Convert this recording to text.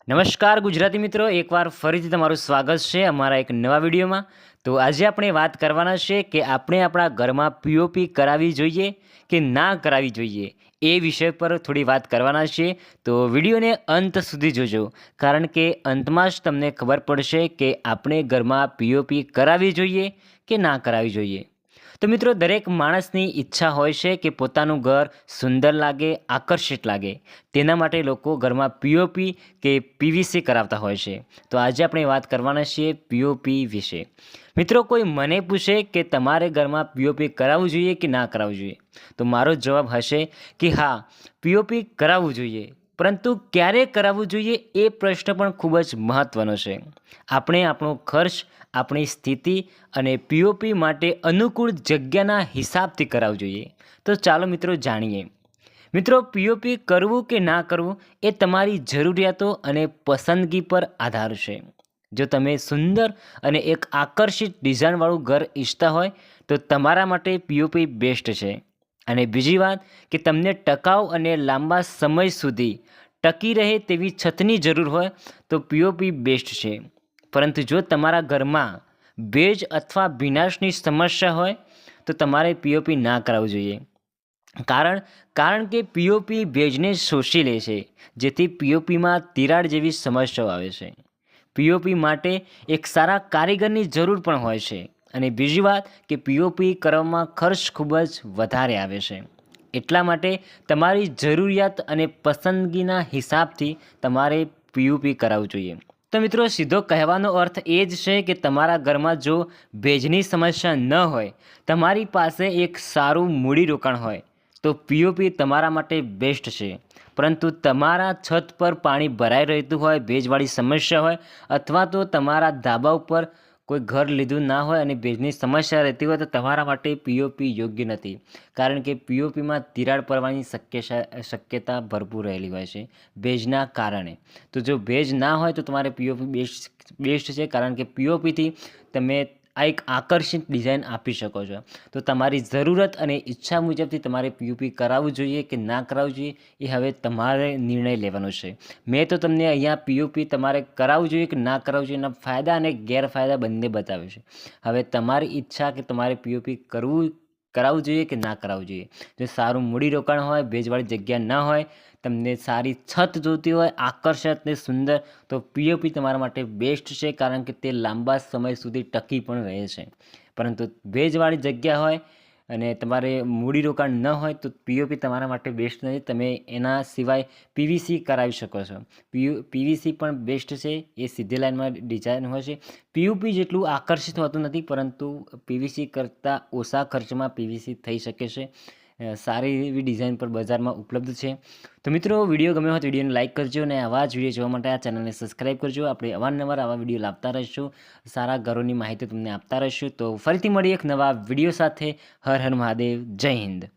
નમસ્કાર ગુજરાતી મિત્રો, એકવાર ફરીથી તમારું સ્વાગત છે અમારા એક નવા વિડીયોમાં. તો આજે આપણે વાત કરવાના છે કે આપણે આપણા ઘરમાં પીઓપી કરાવવી જોઈએ કે ના કરાવવી જોઈએ, એ વિષય પર થોડી વાત કરવાના છીએ. તો વિડીયોને અંત સુધી જોજો, કારણ કે અંતમાં જ તમને ખબર પડશે કે આપણે ઘરમાં પીઓપી કરાવવી જોઈએ કે ના કરાવવી જોઈએ. તો મિત્રો, દરેક માણસની ઈચ્છા હોય છે કે પોતાનું ઘર સુંદર લાગે, આકર્ષિત લાગે. તેના માટે લોકો ઘરમાં પીઓપી કે પીવીસી કરાવતા હોય છે. તો આજે આપણે વાત કરવાના છીએ પીઓપી વિશે. મિત્રો, કોઈ મને પૂછે કે તમારે ઘરમાં પીઓપી કરાવવું જોઈએ કે ના કરાવવું જોઈએ, તો મારો જવાબ હશે કે હા, પીઓપી કરાવવું જોઈએ. પરંતુ ક્યારે કરાવવું જોઈએ એ પ્રશ્ન પણ ખૂબ જ મહત્ત્વનો છે. આપણે આપણો ખર્ચ, આપણી સ્થિતિ અને પીઓપી માટે અનુકૂળ જગ્યાના હિસાબથી કરાવવું જોઈએ. તો ચાલો મિત્રો જાણીએ. મિત્રો, પીઓપી કરવું કે ના કરવું એ તમારી જરૂરિયાતો અને પસંદગી પર આધાર છે. જો તમે સુંદર અને એક આકર્ષિત ડિઝાઇનવાળું ઘર ઈચ્છતા હોય તો તમારા માટે પીઓપી બેસ્ટ છે. અને બીજી વાત કે તમને ટકાઉ અને લાંબા સમય સુધી ટકી રહે તેવી છતની જરૂર હોય તો પીઓપી બેસ્ટ છે. પરંતુ જો તમારા ઘરમાં ભેજ અથવા ભીનાશની સમસ્યા હોય તો તમારે પીઓપી ના કરાવવું જોઈએ. કારણ કે પીઓપી ભેજને શોષી લે છે, જેથી પીઓપીમાં તિરાડ જેવી સમસ્યાઓ આવે છે. પીઓપી માટે એક સારા કારીગરની જરૂર પણ હોય છે. અને બીજી વાત કે પીઓપી કરવામાં ખર્ચ ખૂબ જ વધારે આવે છે. એટલા માટે તમારી જરૂરિયાત અને પસંદગીના હિસાબથી તમારે પીઓપી કરાવવું જોઈએ. તો મિત્રો, સીધો કહેવાનો અર્થ એ જ છે કે તમારા ઘરમાં જો ભેજની સમસ્યા ન હોય, તમારી પાસે એક સારું મૂડીરોકાણ હોય, તો પીઓપી તમારા માટે બેસ્ટ છે. પરંતુ તમારા છત પર પાણી ભરાઈ રહેતું હોય, ભેજવાળી સમસ્યા હોય, અથવા તો તમારા ધાબા ઉપર કોઈ ઘર લીધું ના હોય અને ભેજની સમસ્યા રહેતી હોય, તો તમારા માટે પીઓપી યોગ્ય નથી. કારણ કે પીઓપીમાં તિરાડ પડવાની શક્યતા ભરપૂર રહેલી હોય છે ભેજના કારણે. તો જો ભેજ ના હોય તો તમારે પીઓપી બેસ્ટ છે, કારણ કે પીઓપીથી તમે આ એક આકર્ષિત ડિઝાઇન આપી શકો છો. તો તમારી જરૂરત અને ઈચ્છા મુજબથી તમારે પીઓપી કરાવવું જોઈએ કે ના કરાવવું જોઈએ, એ હવે તમારે નિર્ણય લેવાનો છે. મેં તો તમને અહીંયા પીઓપી તમારે કરાવવું જોઈએ કે ના કરાવવું જોઈએ, એના ફાયદા અને ગેરફાયદા બંને બતાવ્યું છે. હવે તમારી ઈચ્છા કે તમારે પીઓપી કરાવવું જોઈએ કે ના કરાવવું જોઈએ. જો સારું મૂડીરોકાણ હોય, ભેજવાળી જગ્યા ન હોય, તમને સારી છત જોતી હોય, આકર્ષક ને સુંદર, તો પીઓપી તમારા માટે બેસ્ટ છે, કારણ કે તે લાંબા સમય સુધી ટકી પણ રહે છે. પરંતુ ભેજવાળી જગ્યા હોય અને તમારે મૂડીરોકાણ ન હોય તો પીઓપી તમારા માટે બેસ્ટ નથી. તમે એના સિવાય પીવીસી કરાવી શકો છો. પીવીસી પણ બેસ્ટ છે. એ સીધી લાઈનમાં ડિઝાઇન હોય છે. પીઓપી જેટલું આકર્ષિત હોતું નથી, પરંતુ પીવીસી કરતાં ઓછા ખર્ચમાં પીવીસી થઈ શકે છે. સારી એવી ડિઝાઇન પર બજારમાં ઉપલબ્ધ છે. તો મિત્રો, વિડીયો ગમ્યો હોય તો વિડીયોને લાઇક કરજો, અને આવા જ વિડીયો જોવા માટે આ ચેનલને સબસ્ક્રાઈબ કરજો. આપણે અવારનવાર આવા વિડીયો લાવતા રહીશું, સારા ઘરોની માહિતી તમને આપતા રહીશું. તો ફરીથી મળીએ એક નવા વિડીયો સાથે. હર હર મહાદેવ. જય હિન્દ.